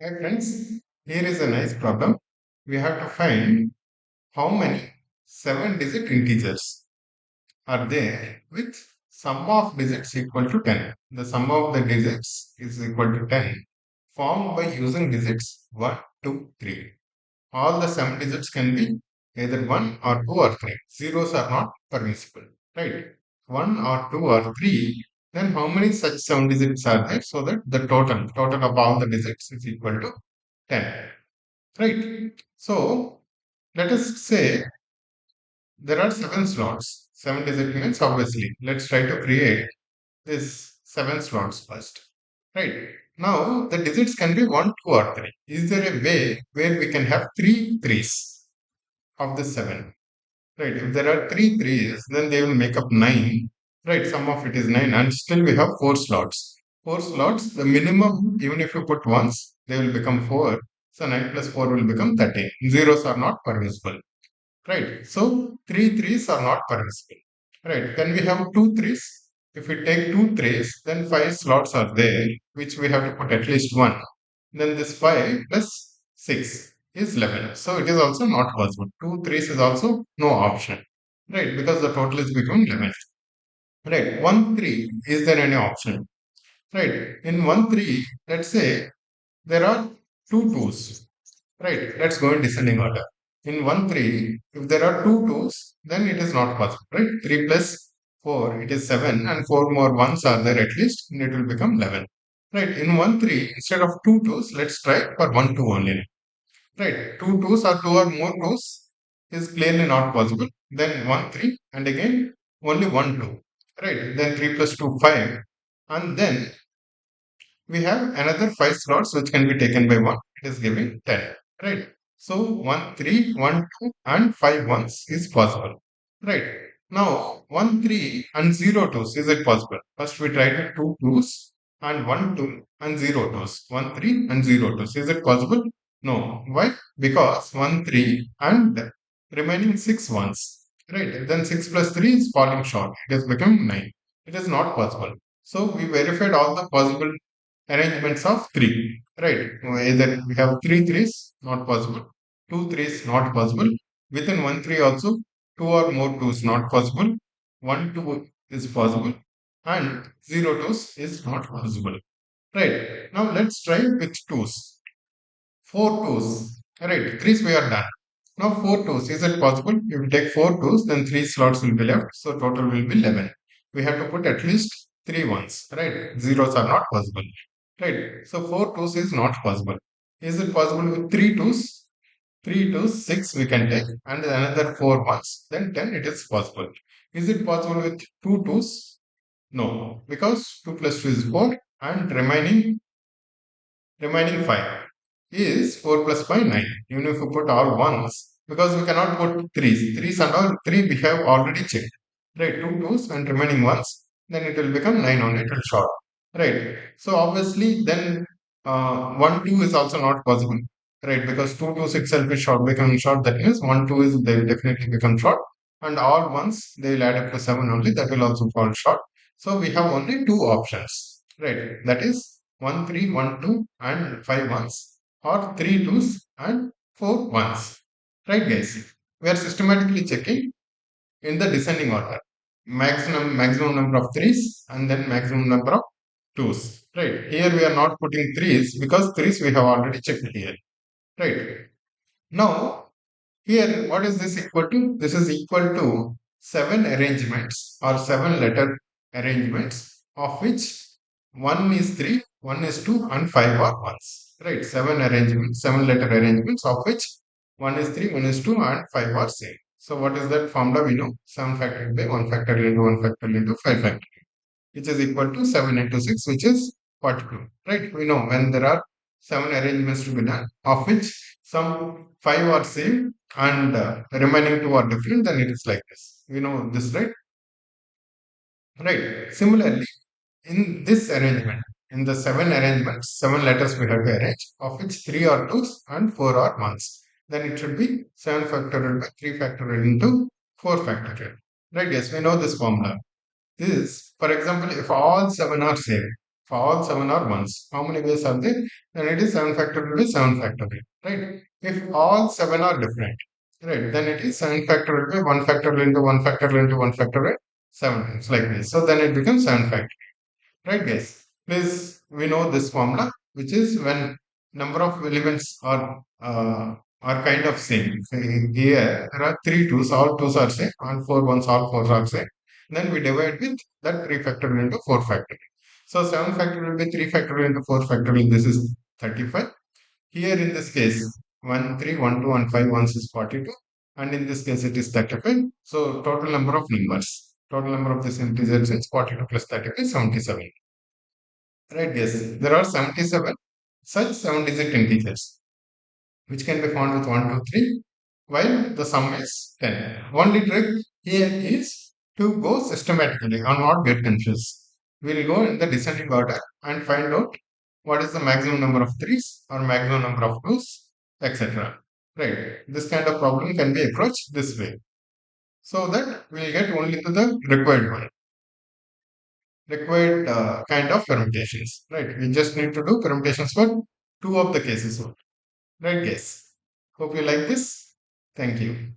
Hi friends, here is a nice problem. We have to find how many 7-digit integers are there with sum of digits equal to 10. The sum of the digits is equal to 10 formed by using digits 1, 2, 3. All the 7 digits can be either 1 or 2 or 3. Zeros are not permissible, right? 1 or 2 or 3. Then how many such 7 digits are there so that the total of all the digits is equal to 10. Right. So let us say there are 7 slots. 7 digit means obviously. Let's try to create this 7 slots first. Right. Now the digits can be 1, 2 or 3. Is there a way where we can have three threes of the 7? Right. If there are three threes, then they will make up 9. Right. Sum of it is 9 and still we have 4 slots. 4 slots, the minimum, even if you put ones, they will become 4. So 9 plus 4 will become 13. Zeros are not permissible. Right. So three threes are not permissible. Right. Then we have two threes. If we take two threes, then 5 slots are there, which we have to put at least one. Then this 5 plus 6 is 11. So it is also not possible. Two threes is also no option. Right. Because the total is becoming 11. Right. One three, is there any option? Right. In one three, let's say there are two twos. Right, let's go in descending order. In 1, 3, if there are two twos, then it is not possible, right? 3 plus 4, it is 7, and 4 more ones are there at least, and it will become 11. Right, in 1, 3, instead of two twos, let's try for 1, 2 only. Right, two twos or two or more twos is clearly not possible. Then 1, 3, and again only 1, 2. Right, then 3 plus 2, 5. And then we have another 5 slots which can be taken by 1. It is giving 10. Right. So 1, 3, 1, 2, and 5 ones is possible. Right. Now 1, 3 and 0 twos. Is it possible? First we tried with 2 twos and 1, 2 and 0 twos. 1, 3 and 0 twos. Is it possible? No. Why? Because 1, 3 and remaining 6 ones. Right. Then 6 plus 3 is falling short. It has become 9. It is not possible. So we verified all the possible arrangements of three. Right. Either we have three threes, not possible. Two threes, not possible. Within one three also, two or more twos, not possible. One two is possible. And zero twos is not possible. Right. Now let's try with twos. Four twos. Right. Threes we are done. Now four twos. Is it possible? If we take four twos, then three slots will be left. So total will be 11. We have to put at least three ones. Right. Zeros are not possible. Right. So four twos is not possible. Is it possible with three twos? Three twos, six we can take, and another four ones. Then 10 it is possible. Is it possible with two twos? No, because two plus two is four, and remaining 5 is 4 plus 5 9. Even if you put all ones, because we cannot put threes and all three we have already checked, right? Two twos and remaining ones, then it will become 9 only, it will short, right? So obviously then 1 2 is also not possible, right? Because 2 twos itself is short, becoming short, that means 1 2 is, they will definitely become short, and all ones they will add up to 7 only, that will also fall short. So we have only two options, right? That is 1 3 1 2 and 5 ones, or 3 twos and 4 ones. Right, guys? We are systematically checking in the descending order. Maximum number of threes and then maximum number of twos. Right. Here we are not putting threes because threes we have already checked here. Right. Now, here what is this equal to? This is equal to 7 arrangements or 7 letter arrangements, of which one is 3, one is 2, and 5 are ones. Right, 7 arrangements, 7 letter arrangements, of which one is 3, one is 2, and 5 are same. So what is that formula? We know 7 factorial by 1 factorial into 1 factorial into 5 factorial, which is equal to 7 into 6, which is 42. Right, we know when there are 7 arrangements to be done, of which some 5 are same and remaining 2 are different, then it is like this. We know this, right? Right. Similarly, in this arrangement, in the 7 arrangements, 7 letters we have to arrange, of which 3 are twos and 4 are ones. Then it should be 7 factorial by 3 factorial into 4 factorial. Right? Yes, we know this formula. This, for example, if all 7 are same, all seven are ones. How many ways are there? Then it is 7 factorial by 7 factorial, right? If all seven are different, right, then it is 7 factorial by 1 factorial into 1 factorial into 1 factorial, 7 times like this. So then it becomes 7 factorial, right, guys? Please, we know this formula, which is when number of elements are kind of same. So here there are three twos, all twos are same, and four ones, all fours are same. Then we divide with that 3 factorial into 4 factorial. So 7 factorial by 3 factorial into 4 factorial, this is 35. Here in this case, 1, 3, 1, 2, and 5 ones is 42. And in this case, it is 35. So total number of numbers. Total number of this integers is 42 plus 35, 77. Right, yes. There are 77 such 7-digit integers, which can be found with 1, 2, 3, while the sum is 10. Only trick here is to go systematically and not get confused. We will go in the descending order and find out what is the maximum number of threes or maximum number of twos, etc. Right. This kind of problem can be approached this way, so that we will get only to the required one, required kind of permutations. Right. We just need to do permutations for two of the cases only. Right, guys? Hope you like this. Thank you.